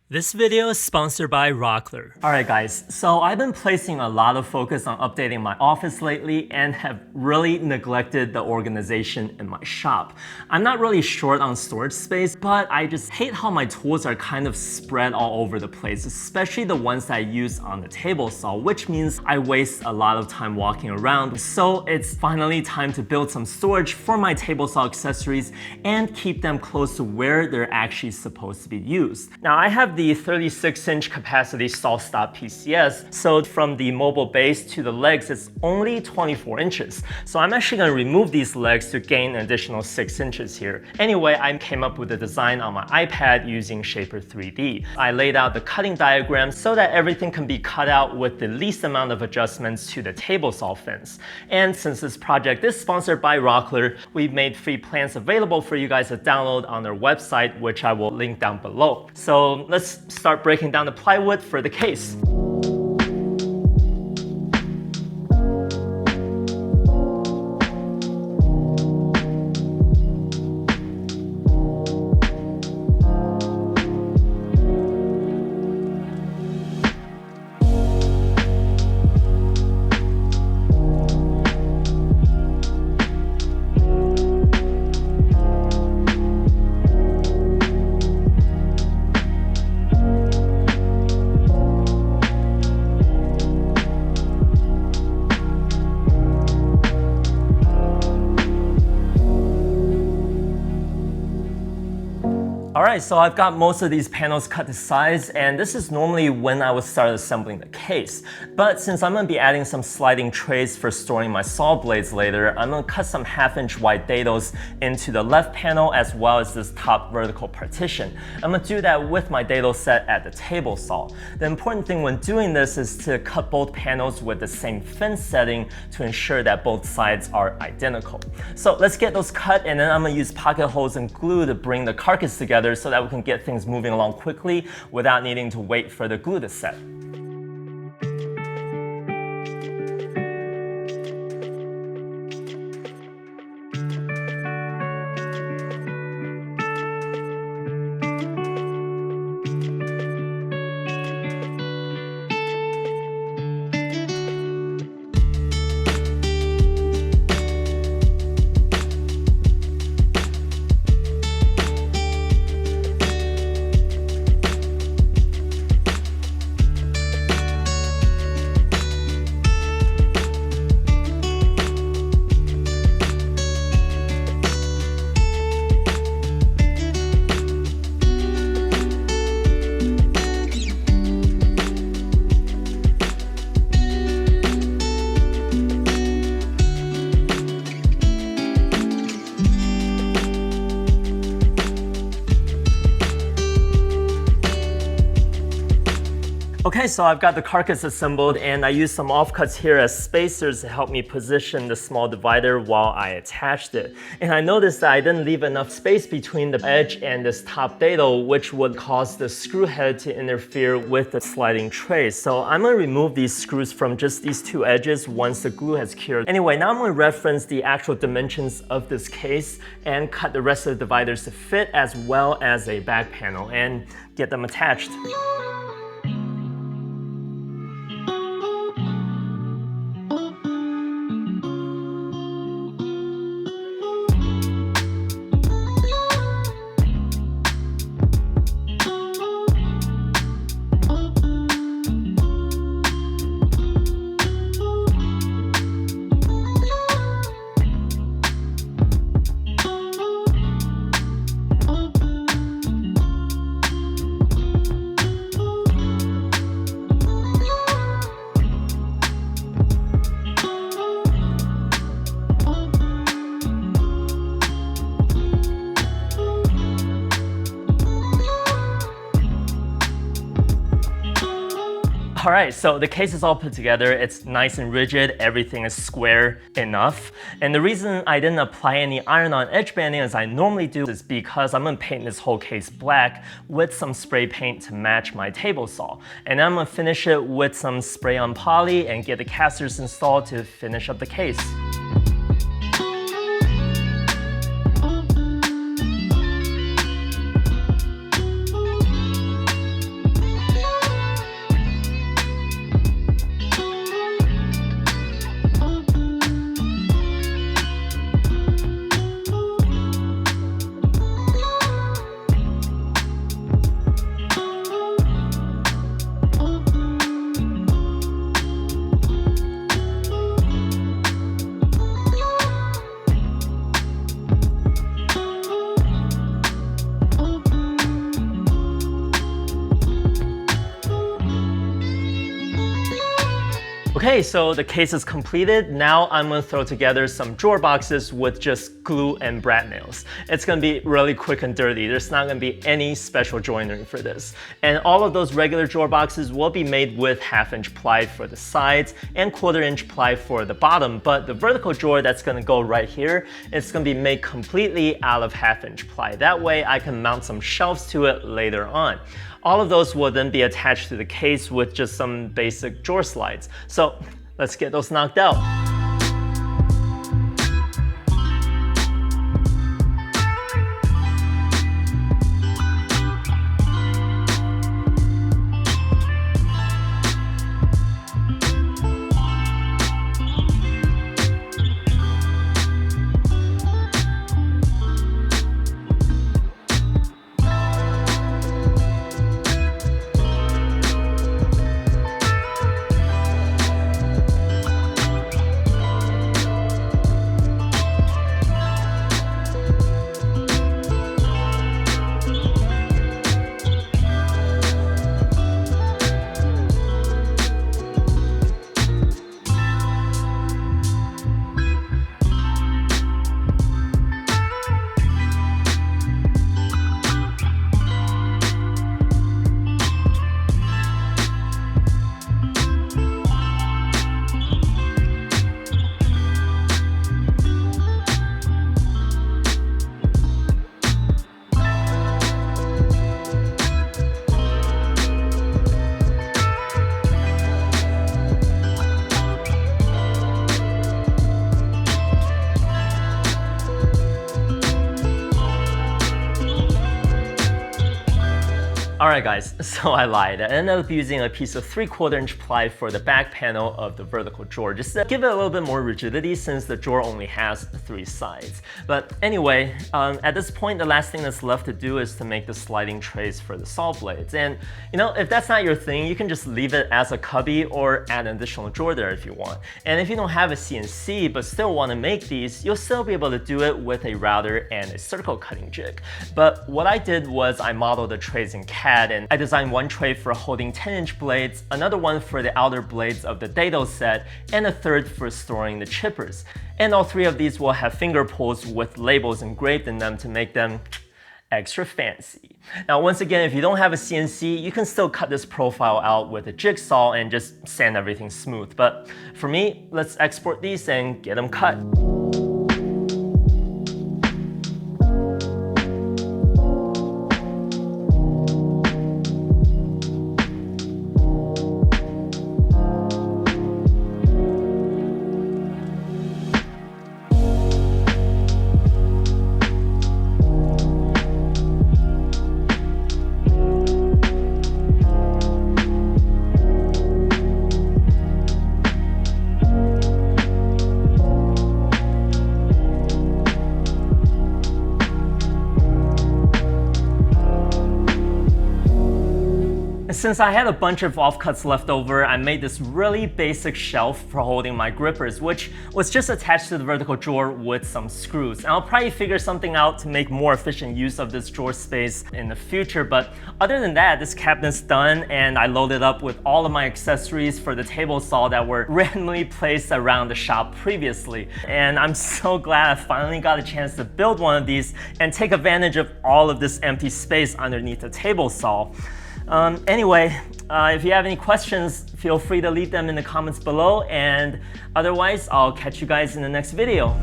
This video is sponsored by Rockler. Alright guys, so I've been placing a lot of focus on updating my office lately and have really neglected the organization in my shop. I'm not really short on storage space, but I just hate how my tools are kind of spread all over the place, especially the ones that I use on the table saw, which means I waste a lot of time walking around. So it's finally time to build some storage for my table saw accessories and keep them close to where they're actually supposed to be used. Now I have the 36-inch capacity saw stop PCS, so from the mobile base to the legs it's only 24 inches. So I'm actually going to remove these legs to gain an additional 6 inches here. Anyway, I came up with a design on my iPad using Shaper 3D. I laid out the cutting diagram so that everything can be cut out with the least amount of adjustments to the table saw fins. And since this project is sponsored by Rockler, we've made free plans available for you guys to download on their website, which I will link down below. So let's start breaking down the plywood for the case. Alright, so I've got most of these panels cut to size, and this is normally when I would start assembling the case. But since I'm going to be adding some sliding trays for storing my saw blades later, I'm going to cut some 1/2-inch wide dados into the left panel as well as this top vertical partition. I'm going to do that with my dado set at the table saw. The important thing when doing this is to cut both panels with the same fin setting to ensure that both sides are identical. So let's get those cut, and then I'm going to use pocket holes and glue to bring the carcass together so that we can get things moving along quickly without needing to wait for the glue to set. Okay, so I've got the carcass assembled, and I used some offcuts here as spacers to help me position the small divider while I attached it. And I noticed that I didn't leave enough space between the edge and this top dado, which would cause the screw head to interfere with the sliding tray. So I'm going to remove these screws from just these two edges once the glue has cured. Anyway, now I'm going to reference the actual dimensions of this case and cut the rest of the dividers to fit, as well as a back panel, and get them attached. Alright, so the case is all put together. It's nice and rigid, everything is square enough. And the reason I didn't apply any iron-on edge banding as I normally do is because I'm going to paint this whole case black with some spray paint to match my table saw. And I'm going to finish it with some spray-on poly and get the casters installed to finish up the case. Okay, so the case is completed. Now I'm gonna throw together some drawer boxes with just glue and brad nails. It's gonna be really quick and dirty. There's not gonna be any special joinery for this. And all of those regular drawer boxes will be made with 1/2" ply for the sides and 1/4" ply for the bottom. But the vertical drawer that's gonna go right here, it's gonna be made completely out of 1/2" ply. That way I can mount some shelves to it later on. All of those will then be attached to the case with just some basic drawer slides. So let's get those knocked out. Alright guys, so I lied. I ended up using a piece of 3/4" ply for the back panel of the vertical drawer, just to give it a little bit more rigidity since the drawer only has 3 sides. But anyway, at this point the last thing that's left to do is to make the sliding trays for the saw blades. And you know, if that's not your thing, you can just leave it as a cubby or add an additional drawer there if you want. And if you don't have a CNC but still want to make these, you'll still be able to do it with a router and a circle cutting jig. But what I did was I modeled the trays in CAD, and I designed one tray for holding 10" blades, another one for the outer blades of the dado set, and a third for storing the chippers. And all 3 of these will have finger pulls with labels engraved in them to make them extra fancy. Now once again, if you don't have a CNC, you can still cut this profile out with a jigsaw and just sand everything smooth. But for me, let's export these and get them cut. Since I had a bunch of offcuts left over, I made this really basic shelf for holding my grippers, which was just attached to the vertical drawer with some screws. And I'll probably figure something out to make more efficient use of this drawer space in the future, but other than that, this cabinet's done, and I loaded up with all of my accessories for the table saw that were randomly placed around the shop previously. And I'm so glad I finally got a chance to build one of these and take advantage of all of this empty space underneath the table saw. Anyway, if you have any questions, feel free to leave them in the comments below, and otherwise, I'll catch you guys in the next video.